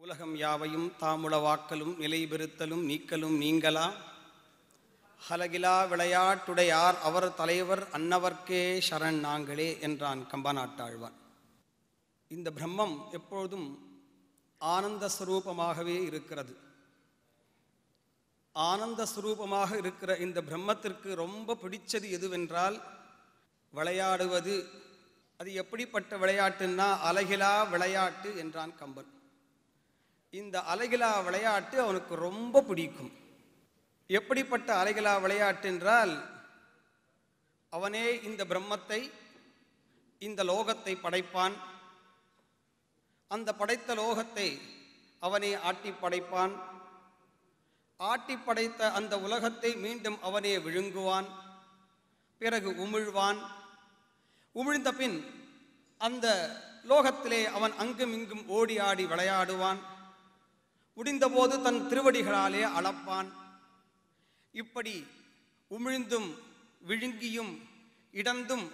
உலகம் யாவையும் தாமுளவாக்கலும் நிலைபெறுத்தலும் நீக்கலும் நீங்களா ஹலகிலா விளையாட்டுடையார் அவர் தலைவர் அன்னவர்க்கே சரண் நாங்களே என்றான் கம்பநாட்டாழ்வான். இந்த பிரம்மம் எப்பொழுதும் ஆனந்த ஸ்வரூபமாகவே இருக்கிறது. ஆனந்த ஸ்வரூபமாக இருக்கிற இந்த பிரம்மத்திற்கு ரொம்ப பிடிச்சது எதுவென்றால் விளையாடுவது. அது எப்படிப்பட்ட விளையாட்டுன்னா அலகிலா விளையாட்டு என்றான் கம்பன். இந்த அலகிலா விளையாட்டு அவனுக்கு ரொம்ப பிடிக்கும். எப்படிப்பட்ட அலகிலா விளையாட்டு என்றால் அவனே இந்த பிரம்மத்தை இந்த லோகத்தை படைப்பான். அந்த படைத்த லோகத்தை அவனே ஆட்டி படைப்பான். ஆட்டி படைத்த அந்த உலகத்தை மீண்டும் அவனே விழுங்குவான். பிறகு உமிழ்வான். உமிழ்ந்த பின் அந்த லோகத்திலே அவன் அங்கும் இங்கும் ஓடி ஆடி விளையாடுவான். முடிந்தபோது தன் திருவடிகளாலே அளப்பான். இப்படி உமிழ்ந்தும் விழுங்கியும் இடந்தும்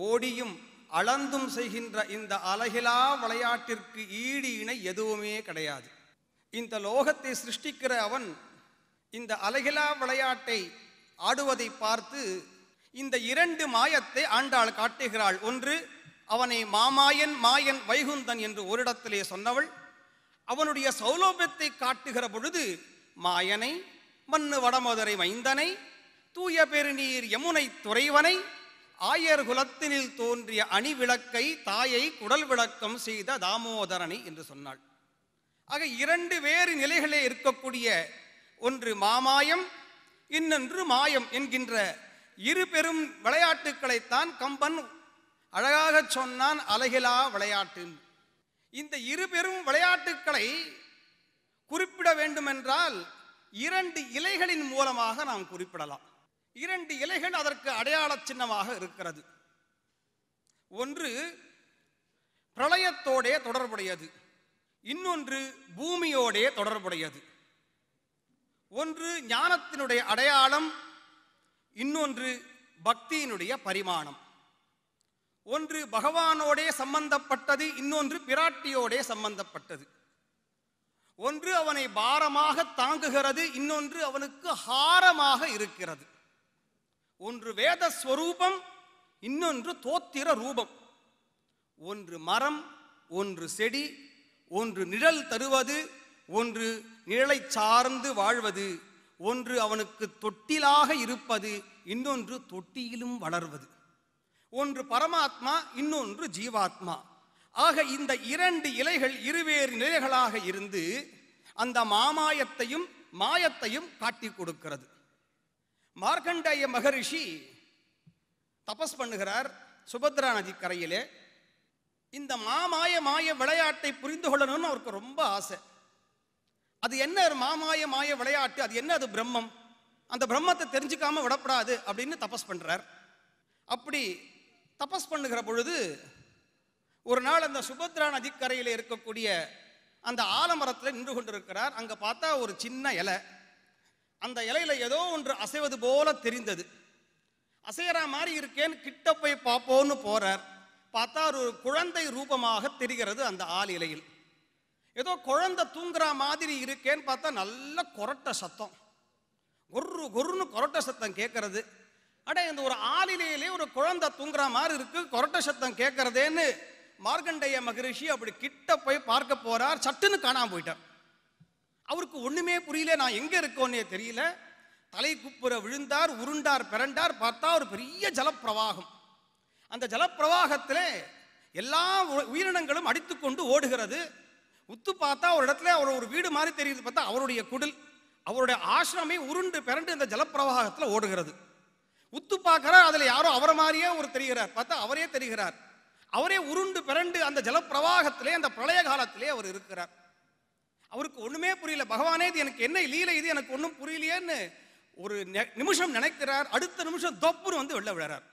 ஓடியும் அளந்தும் செய்கின்ற இந்த அலகிலா விளையாட்டிற்கு ஈடு இணை எதுவுமே கிடையாது. இந்த லோகத்தை சிருஷ்டிக்கிற அவன் இந்த அலகிலா விளையாட்டை ஆடுவதை பார்த்து இந்த இரண்டு மாயத்தை ஆண்டாள் காட்டுகிறாள். ஒன்று, அவனை மாமாயன் மாயன் வைகுந்தன் என்று ஓரிடத்திலே சொன்னவள் அவனுடைய சௌலோபியத்தை காட்டுகிற பொழுது மாயனை மண்ணு வடமதுரை மைந்தனை தூய பெருநீர் யமுனை துறைவனை ஆயர் குலத்தினில் தோன்றிய அணிவிளக்கை தாயை குடல் விளக்கம் செய்த தாமோதரனை என்று சொன்னாள். ஆக இரண்டு வேறு நிலைகளே இருக்கக்கூடிய ஒன்று மாமாயம், இன்னொன்று மாயம் என்கின்ற இரு பெரும் விளையாட்டுக்களைத்தான் கம்பன் அழகாக சொன்னான் அலகிலா விளையாட்டு. இந்த இரு பெரும் விளையாட்டுக்களை குறிப்பிட வேண்டுமென்றால் இரண்டு இலைகளின் மூலமாக நாம் குறிப்பிடலாம். இரண்டு இலைகள் அதற்கு அடையாள சின்னமாக இருக்கிறது. ஒன்று பிரளயத்தோடே தொடர்புடையது, இன்னொன்று பூமியோடே தொடர்புடையது. ஒன்று ஞானத்தினுடைய அடையாளம், இன்னொன்று பக்தியினுடைய பரிமாணம். ஒன்று பகவானோடே சம்பந்தப்பட்டது, இன்னொன்று பிராட்டியோடே சம்பந்தப்பட்டது. ஒன்று அவனை பாரமாக தாங்குகிறது, இன்னொன்று அவனுக்கு ஹாரமாக இருக்கிறது. ஒன்று வேத ஸ்வரூபம், இன்னொன்று தோத்திர ரூபம். ஒன்று மரம், ஒன்று செடி, ஒன்று நிழல் தருவது, ஒன்று நிழலை சார்ந்து வாழ்வது. ஒன்று அவனுக்கு தொட்டிலாக இருப்பது, இன்னொன்று தொட்டியிலும் வளர்வது. ஒன்று பரமாத்மா, இன்னொன்று ஜீவாத்மா. ஆக இந்த இரண்டு இலைகள் இருவேறு நிலைகளாக இருந்து அந்த மாமாயத்தையும் மாயத்தையும் காட்டி கொடுக்கிறது. மார்க்கண்டேய மகரிஷி தபஸ் பண்ணுகிறார் சுபத்ரா நதி கரையிலே. இந்த மாய விளையாட்டை புரிந்து கொள்ளணும்னு அவருக்கு ரொம்ப ஆசை. அது என்ன மாய விளையாட்டு, அது என்ன, அது பிரம்மம், அந்த பிரம்மத்தை தெரிஞ்சுக்காம விடப்படாது அப்படின்னு தபஸ் பண்றார். அப்படி தபஸ் பண்ணுகிற பொழுது ஒரு நாள் அந்த சுபத்ரா நதிக்கரையில் இருக்கக்கூடிய அந்த ஆலமரத்தில் நின்று கொண்டிருக்கிறார். அங்கே பார்த்தா ஒரு சின்ன இலை, அந்த இலையில ஏதோ ஒன்று அசைவது போல தெரிந்தது. அசைகிற மாதிரி இருக்கேன்னு கிட்ட போய் பார்ப்போன்னு போறார். பார்த்தா ஒரு குழந்தை ரூபமாக தெரிகிறது அந்த ஆள் இலையில். ஏதோ குழந்தை தூங்குற மாதிரி இருக்கேன்னு பார்த்தா நல்ல கொரட்ட சத்தம், கொர்ரு கொர்ருன்னு கொரட்ட சத்தம் கேட்கறது. அட, இந்த ஒரு ஆளிலேயே ஒரு குழந்தை தூங்குற மாதிரி இருக்கு, கொரட்ட சத்தம் கேட்கறதேன்னு மார்க்கண்டேய மகரிஷி அப்படி கிட்ட போய் பார்க்க போறார். சட்டுன்னு காணாம போயிட்டார். அவருக்கு ஒண்ணுமே புரியல, நான் எங்க இருக்கோன்னே தெரியல. தலை குப்புற விழுந்தார், உருண்டார், பிறண்டார். பார்த்தா ஒரு பெரிய ஜலப்பிரவாகம். அந்த ஜலப்பிரவாகத்திலே எல்லா உயிரினங்களும் அடித்துக்கொண்டு ஓடுகிறது. உத்து பார்த்தா ஒரு இடத்துல அவர் ஒரு வீடு மாதிரி தெரியுது. பார்த்தா அவருடைய குடில், அவருடைய ஆசிரமே உருண்டு பிறண்டு இந்த ஜலப்பிரவாகத்தில் ஓடுகிறது. உத்து பார்க்கிறார், அதுல யாரோ அவரை மாதிரியே ஒரு தெரிகிறார். பார்த்தா அவரே தெரிகிறார். அவரே உருண்டு பிறண்டு அந்த ஜலப்பிரவாகத்திலே அந்த பிரளய காலத்திலே அவர் இருக்கிறார். அவருக்கு ஒண்ணுமே புரியல. பகவானே, இது எனக்கு என்ன லீலை, இது எனக்கு ஒன்றும் புரியலையேன்னு ஒரு நிமிஷம் நினைக்கிறார். அடுத்த நிமிஷம் தொப்புன்னு வந்து வெளில விழறார்.